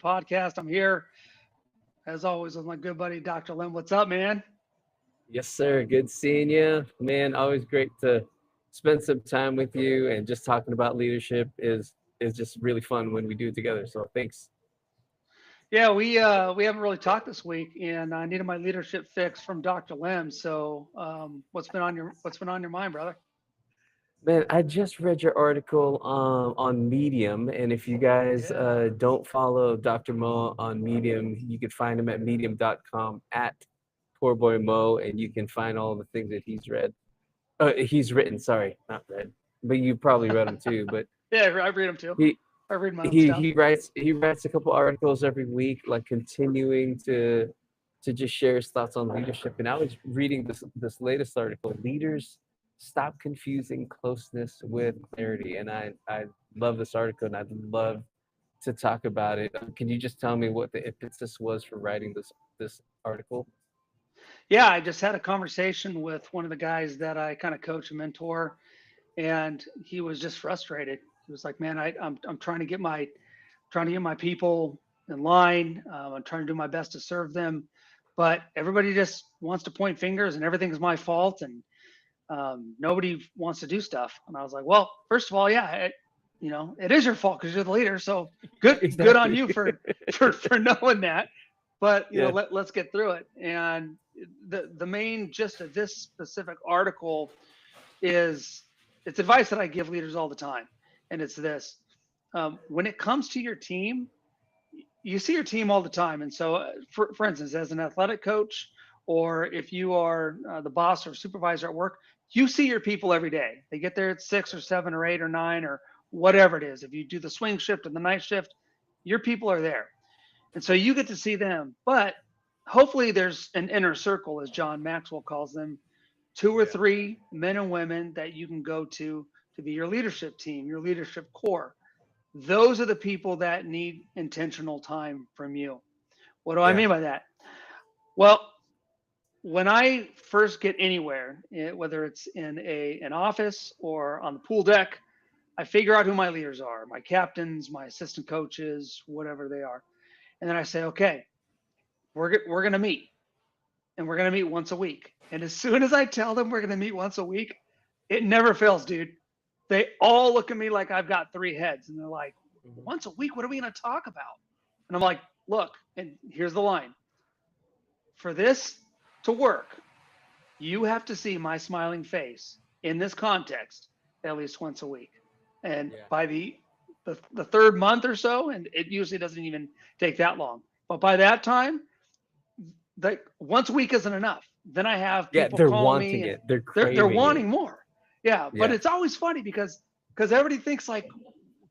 podcast. I'm here, as always, with my good buddy, Dr. Lem. What's up, man? Yes, sir. Good seeing you, man. Always great to spend some time with you, and just talking about leadership is just really fun when we do it together. So thanks. Yeah, we haven't really talked this week, and I needed my leadership fix from Dr. Lem. So, what's been on your mind, brother? Man, I just read your article on Medium, and if you guys Yeah. don't follow Dr. Mo on Medium, you can find him at medium.com at Poor Boy Mo, and you can find all the things that he's written. Sorry, not read, but you probably read them too. But Yeah, I read them too. he I read my own he stuff. he writes a couple articles every week, like continuing to just share his thoughts on leadership. And I was reading this latest article: leaders stop confusing closeness with clarity. And I love this article, and I'd love to talk about it. Can you just tell me what the impetus was for writing this article? Yeah, I just had a conversation with one of the guys that I kind of coach and mentor, and he was just frustrated. He was like, "Man, I'm trying to get my people in line. I'm trying to do my best to serve them, but everybody just wants to point fingers and everything's my fault, and nobody wants to do stuff." And I was like, "Well, first of all, yeah, it is your fault because you're the leader. So good on Exactly. you for knowing that. But Yeah. let's get through it." And the main gist of this specific article is it's advice that I give leaders all the time, and it's this: when it comes to your team, you see your team all the time. And so, for instance, as an athletic coach, or if you are the boss or supervisor at work, you see your people every day. They get there at 6 or 7 or 8 or 9 or whatever it is. If you do the swing shift and the night shift, your people are there. And so you get to see them. But hopefully, there's an inner circle, as John Maxwell calls them, two or Yeah. three men and women that you can go to be your leadership team, your leadership core. Those are the people that need intentional time from you. What do I Yeah. mean by that? Well, when I first get anywhere, whether it's in an office or on the pool deck, I figure out who my leaders are, my captains, my assistant coaches, whatever they are. And then I say, okay, we're going to meet, and we're going to meet once a week. And as soon as I tell them we're going to meet once a week, it never fails, dude. They all look at me like I've got three heads, and they're like, Mhm. once a week, what are we going to talk about? And I'm like, look, and here's the line: for this to work, you have to see my smiling face in this context at least once a week. And Yeah. by the third month or so, and it usually doesn't even take that long, but by that time, like once a week isn't enough. Then I have Yeah, people they're call wanting me and it. They're they're craving it. wanting more. Yeah, but Yeah. it's always funny because everybody thinks like,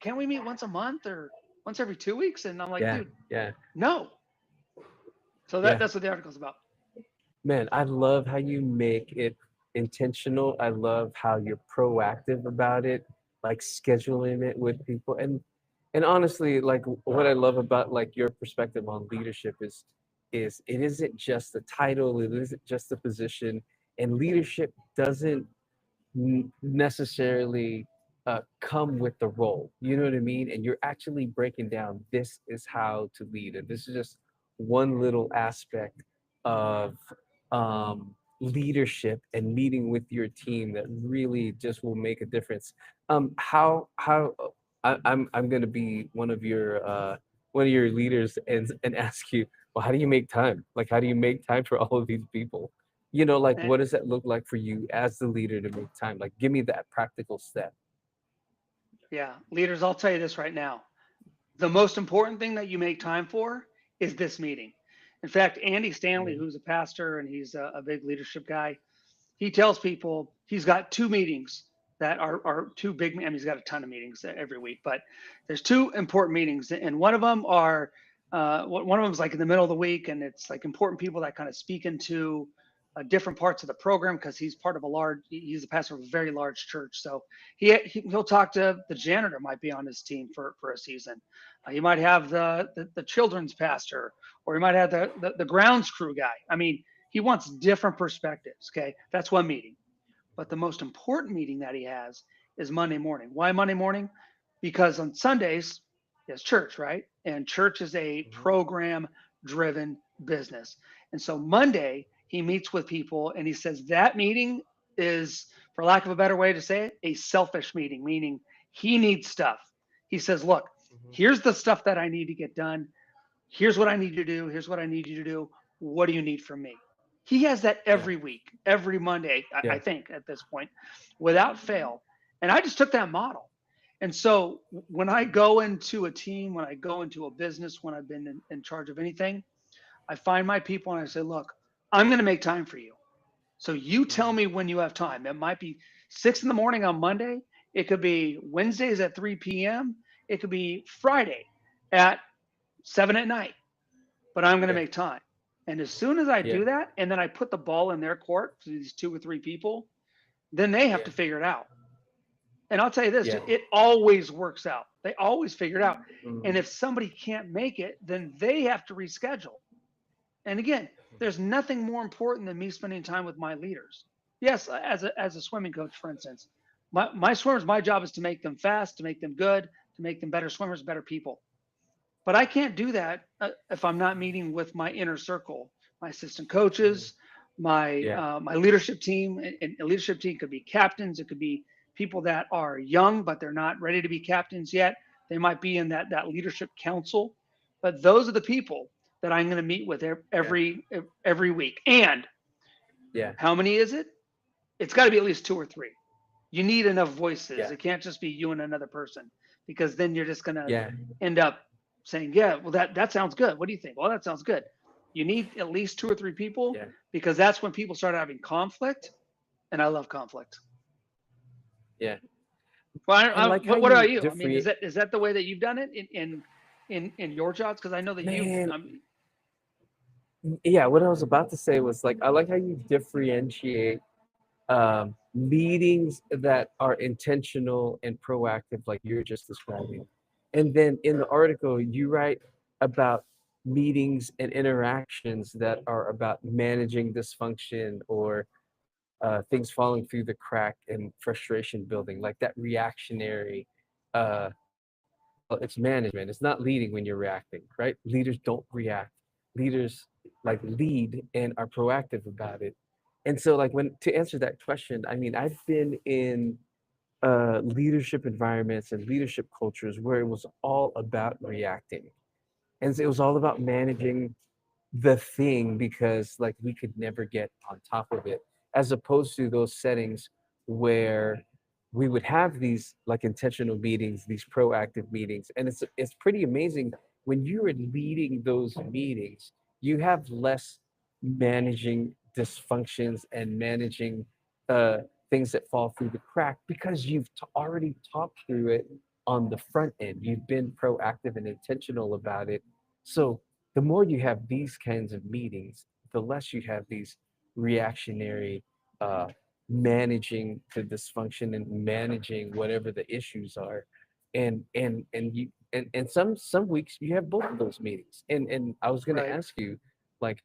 can we meet once a month or once every 2 weeks? And I'm like, Yeah. dude, Yeah. no. So Yeah. that's what the article's about. Man, I love how you make it intentional. I love how you're proactive about it, like scheduling it with people. And honestly, like what I love about like your perspective on leadership is it isn't just the title, it isn't just the position, and leadership doesn't necessarily come with the role. You know what I mean? And you're actually breaking down this is how to lead, and this is just one little aspect of leadership and meeting with your team that really just will make a difference. How I'm gonna be one of your leaders and ask you, well, how do you make time? Like, how do you make time for all of these people? Like, And what does that look like for you as the leader to make time? Like, give me that practical step. yeah, leaders, I'll tell you this right now. The most important thing that you make time for is this meeting. In fact, Andy Stanley, Mhm. who's a pastor and he's a big leadership guy, he tells people he's got two meetings that are two big. I mean, he's got a ton of meetings every week, but there's two important meetings, and one of them are one of them is like in the middle of the week, and it's like important people that kind of speak into different parts of the program because he's part of a large. He's a pastor of a very large church, so he'll talk to the janitor might be on his team for a season. He might have the children's pastor, or he might have the grounds crew guy. I mean, he wants different perspectives. Okay, that's one meeting. But the most important meeting that he has is Monday morning. Why Monday morning? Because on Sundays, Yes, church, right? And church is a Hmm. program driven business. And so Monday, he meets with people and he says that meeting is, for lack of a better way to say it, a selfish meeting, meaning he needs stuff. He says, look, Hmm. here's the stuff that I need to get done. Here's what I need to do. Here's what I need you to do. What do you need from me? He has that Yeah. every week, every Monday, I Yeah. think, at this point, without fail. And I just took that model. And so when I go into a team, when I go into a business, when I've been in charge of anything, I find my people and I say, look, I'm going to make time for you. So you tell Hmm. me when you have time. It might be 6 in the morning on Monday. It could be Wednesdays at 3 p.m. It could be Friday at 7 at night, but I'm going to Yeah. make time. And as soon as I Yeah. do that, and then I put the ball in their court to these 2 or 3 people, then they have Yeah. to figure it out. And I'll tell you this, Yeah. it always works out. They always figure it out. And Hmm. if somebody can't make it, then they have to reschedule. And again, there's nothing more important than me spending time with my leaders. Yes, as a swimming coach, for instance, my swimmers, my job is to make them fast, to make them good, to make them better swimmers, better people. But I can't do that if I'm not meeting with my inner circle, my assistant Hmm. coaches, my Yeah. my leadership team. And a leadership team could be captains. It could be people that are young but they're not ready to be captains yet. They might be in that leadership council. But those are the people that I'm going to meet with Yeah. every week. And Yeah. how many is it? It's got to be at least 2 or 3. You need enough voices. Yeah. It can't just be you and another person, because then you're just going to Yeah. end up saying, yeah, well, that sounds good. What do you think? Well, that sounds good. You need at least 2 or 3 people, Yeah. because that's when people start having conflict. And I love conflict. Yeah. Well, And like how what about you you? I mean, differentiate, is that the way that you've done it in your jobs? Because I know that you, man. Yeah, what I was about to say was like I like how you differentiate meetings that are intentional and proactive, like you're just describing. And then in the article, you write about meetings and interactions that are about managing dysfunction or things falling through the crack and frustration building, like that reactionary. Well, it's management. It's not leading when you're reacting, right? Leaders don't react. Leaders like lead and are proactive about it. And so, like, when to answer that question, I mean, I've been in leadership environments and leadership cultures where it was all about reacting, and it was all about managing the thing because like we could never get on top of it, as opposed to those settings where we would have these like intentional meetings, these proactive meetings. And it's pretty amazing when you are leading those meetings, you have less managing dysfunctions and managing uh, things that fall through the crack because you've already talked through it on the front end. You've been proactive and intentional about it. So the more you have these kinds of meetings, the less you have these reactionary uh, managing the dysfunction and managing whatever the issues are. And you and some weeks you have both of those meetings. And I was gonna Right. ask you, like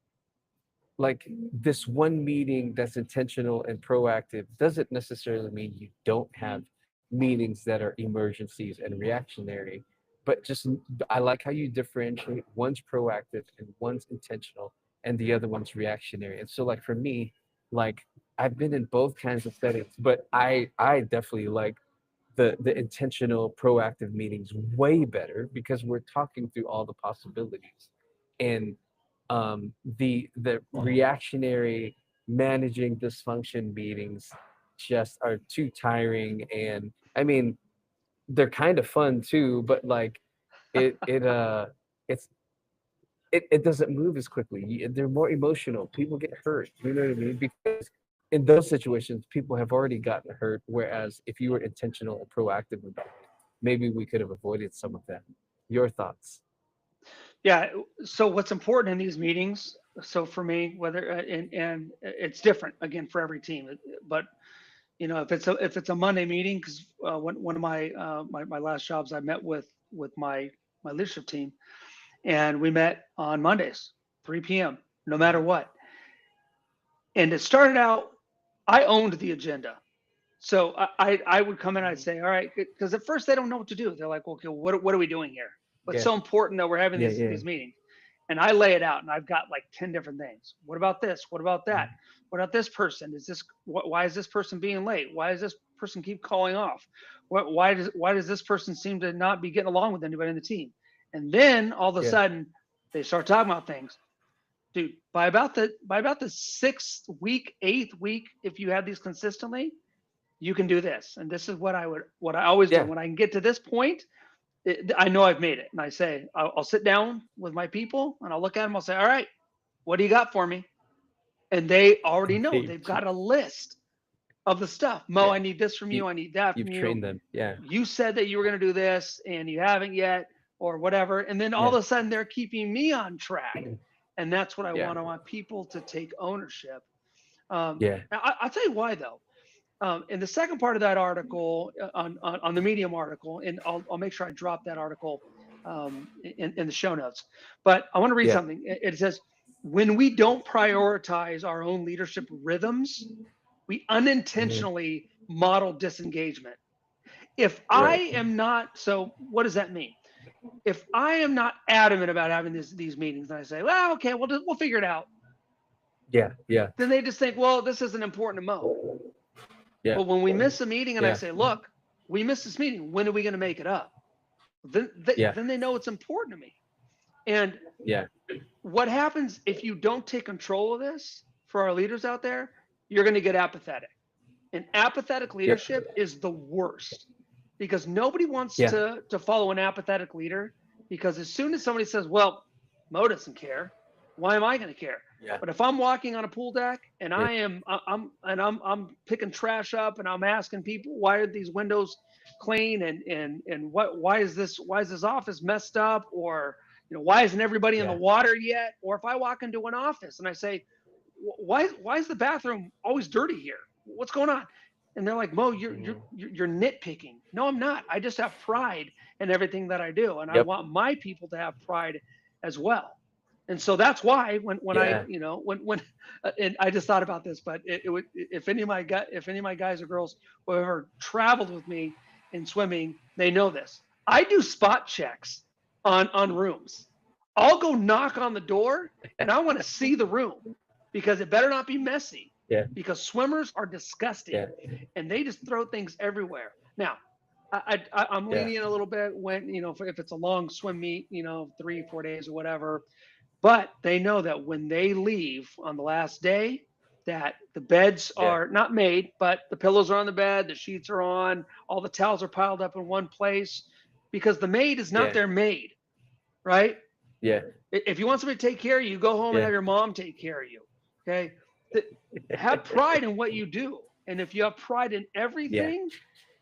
like this one meeting that's intentional and proactive doesn't necessarily mean you don't have meetings that are emergencies and reactionary, but just I like how you differentiate one's proactive and one's intentional and the other one's reactionary. And so like for me, like I've been in both kinds of settings, but I definitely like the intentional proactive meetings way better because we're talking through all the possibilities. And the reactionary managing dysfunction meetings just are too tiring. And I mean they're kind of fun too, but like it it it's it doesn't move as quickly. They're more emotional. People get hurt. You know what I mean? Because in those situations, people have already gotten hurt. Whereas if you were intentional and proactive about it, maybe we could have avoided some of that. Your thoughts? Yeah. So what's important in these meetings? So for me, whether and it's different again for every team, but if it's a Monday meeting, because one of my last jobs, I met with my leadership team, and we met on Mondays, 3 p.m. no matter what. And it started out, I owned the agenda. So I would come in, I'd Mhm. say, all right, because at first they don't know what to do. They're like, okay, what are we doing here? What's so important that we're having yeah, these meetings? And I lay it out, and I've got like 10 different things. What about this? What about that? What about this person? Is this why is this person being late? Why does this person keep calling off? Why does this person seem to not be getting along with anybody in the team? And then all of a yeah, sudden they start talking about things. Dude, by about the 6th week, 8th week, if you have these consistently, you can do this. And this is what I always do. yeah, When I can get to this point, I know I've made it. And I say, I'll sit down with my people and I'll look at them. I'll say, all right, what do you got for me? And they already know. they, They've got a list of the stuff. Mo, yeah. I need this from You, you. I need that you've from you. trained them. Yeah, You said that you were going to do this and you haven't yet, or whatever. And then all yeah, of a sudden they're keeping me on track. And that's what I yeah, want. I want people to take ownership. Um, yeah, I'll tell you why, though. In the second part of that article, on the Medium article, and I'll make sure I drop that article in the show notes. But I want to read yeah, something. It says, when we don't prioritize our own leadership rhythms, we mhm, unintentionally model disengagement. If I right. am not, so what does that mean? If I am not adamant about having these meetings, and I say, well, okay, we'll figure it out, Yeah, yeah, then they just think, well, this isn't important to Mo. yeah, But when we miss a meeting and I yeah, say, look, we missed this meeting, when are we going to make it up? Then yeah, they know it's important to me. And yeah, what happens if you don't take control of this for our leaders out there? You're going to get apathetic. And apathetic yep, leadership is the worst because nobody wants yeah, to follow an apathetic leader, because as soon as somebody says, well, Mo doesn't care, why am I going to care? yeah, But if I'm walking on a pool deck and yeah, I'm picking trash up and I'm asking people, why are these windows clean, and why is this office messed up, or why isn't everybody in the yeah, water yet? Or if I walk into an office and I say, why is the bathroom always dirty here? What's going on? And they're like, Mo, mhm, you're nitpicking. No, I'm not. I just have pride in everything that I do, and I yep, want my people to have pride as well. And so that's why when I yeah, when and I just thought about this, but it would, if any of my guys or girls who have ever traveled with me in swimming, they know this. I do spot checks on rooms. I'll go knock on the door and I want to see the room, because it better not be messy, yeah, because swimmers are yeah, disgusting and they just throw things everywhere. Now, I'm yeah, lenient a little bit when, if it's a long swim meet, 3, 4 days or whatever, but they know that when they leave on the last day, that the beds yeah, are not made, but the pillows are on the bed, the sheets are on, all the towels are piled up in one place, because the maid is not yeah, their maid, right? yeah, If you want somebody to take care of you, go home and yeah, have your mom take care of you. Okay. Have pride in what you do. And if you have pride in yeah, everything,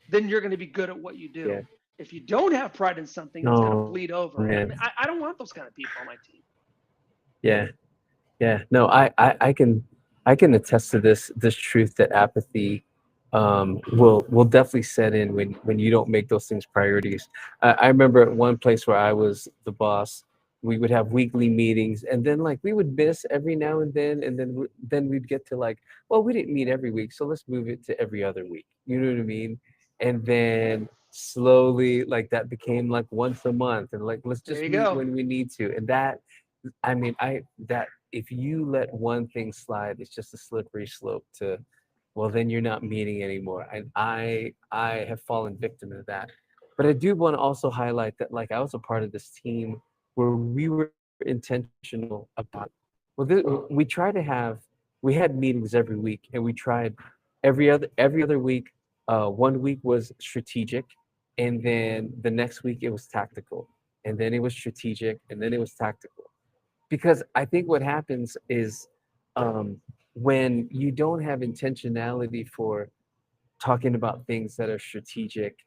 then you're going to be good at what you do. yeah. If you don't have pride in something, it's going to No, bleed over. And man. I don't want those kind of people on my team. Yeah, yeah. No, I can attest to this truth that apathy will definitely set in when you don't make those things priorities. I remember at one place where I was the boss, we would have weekly meetings, and then like we would miss every now and then then we'd get to like, well, we didn't meet every week, so let's move it to every other week. You know what I mean? And then slowly, like that became like once a month, and like let's There just you meet go. when we need to, and that I mean, that if you let one thing slide, it's just a slippery slope to, well, then you're not meeting anymore. And I have fallen victim to that. But I do want to also highlight that, like, I was a part of this team where we were intentional about. Well, we try to have, we had meetings every week, and we tried every other week. One week was strategic, and then the next week it was tactical, and then it was strategic, and then it was tactical, because I think what happens is um, when you don't have intentionality for talking about things that are strategic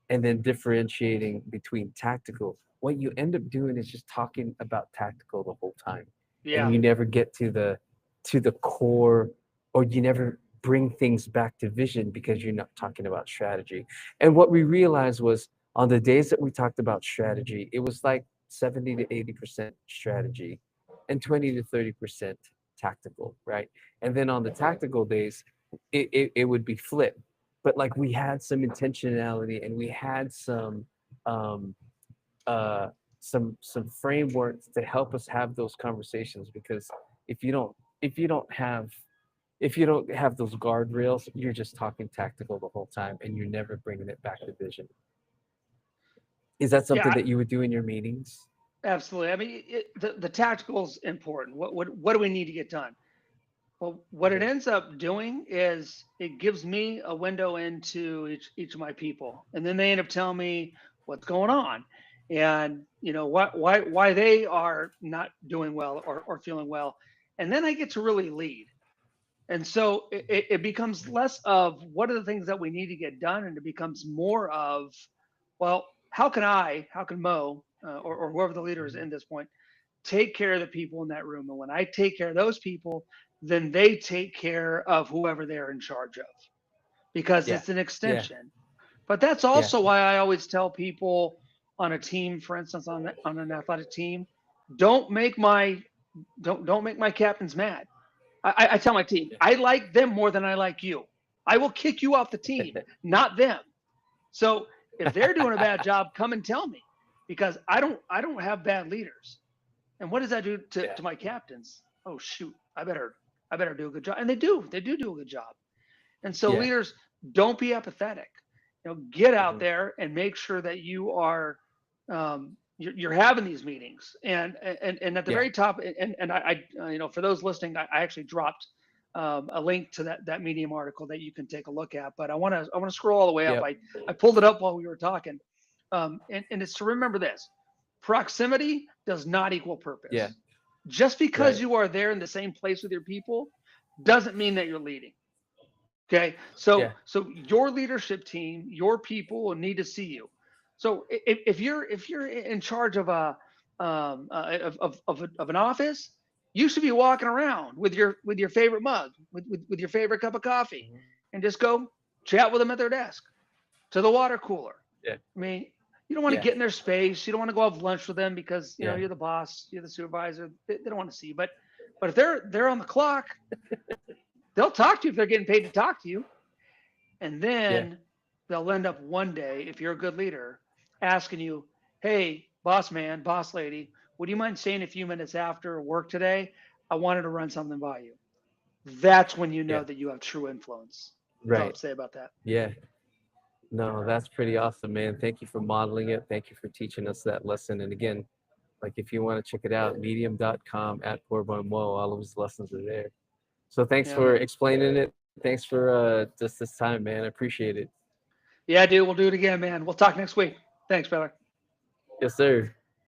and then differentiating between tactical, what you end up doing is just talking about tactical the whole time, and Yeah. you never get to the core, or you never bring things back to vision because you're not talking about strategy. And what we realized was, on the days that we talked about strategy, it was like 70 to 80% strategy and 20 to 30% tactical, right? And then on the tactical days, it would be flipped. But like we had some intentionality, and we had some um, uh, some frameworks to help us have those conversations, because if you don't if you don't have if you don't have those guardrails, you're just talking tactical the whole time and you're never bringing it back to vision. Is that something Yeah, that you would do in your meetings? absolutely. I mean, the tactical is important. What do we need to get done? Well, what it Mhm. ends up doing is it gives me a window into each of my people, and then they end up telling me what's going on, and why they are not doing well or feeling well, and then I get to really lead. And so it becomes less of what are the things that we need to get done, and it becomes more of, well, how can Mo or whoever the leader is Mhm. in this point take care of the people in that room. And when I take care of those people, then they take care of whoever they're in charge of because Yeah. it's an Yeah. extension. But that's Yeah. also why I always tell people on a team, for instance, on an athletic team, don't make my don't make my captains mad. I tell my team, Yeah. I like them more than I like you. I will kick you off the team, not them. So if they're doing a bad job, come and tell me because I don't have bad leaders. And what does that do Yeah. to my captains? Oh shoot, I better do a good job. And they do do a good job. And so Yeah. leaders, don't be apathetic. Get out Mhm. there and make sure that you are you're having these meetings. And at the Yeah. very top, and for those listening, I actually dropped a link to that Medium article that you can take a look at. But I want to scroll all the way up. Yep. I pulled it up while we were talking, and it's to remember this: proximity does not equal Yeah. purpose. Just because Right. you are there in the same place with your people doesn't mean that you're leading. Okay, Yeah. so your leadership team, your people will need to see you. So if you're in charge of of an office, you should be walking around with your favorite mug, with your favorite cup of coffee, Mhm. and just go chat with them at their desk to the water cooler. Yeah. I mean, you don't want to Yeah. get in their space. You don't want to go have lunch with them because Yeah. you're the boss, you're the supervisor. They don't want to see you. But if they're on the clock, they'll talk to you if they're getting paid to talk to you. And Yeah. then they'll end up one day, if you're a good leader, asking you, hey, boss man, boss lady, would you mind staying a few minutes after work today? I wanted to run something by you. That's when you Yeah. know that you have true influence. That's all I have Right. to say about that. Yeah. No, that's pretty awesome, man. Thank you for modeling it. Thank you for teaching us that lesson. And again, like if you want to check it out, medium.com at Mo, all of his lessons are there. So thanks Yeah, for man. explaining it. Thanks for just this time, man. I appreciate it. Yeah, dude, we'll do it again, man. We'll talk next week. Thanks, brother. Yes, sir.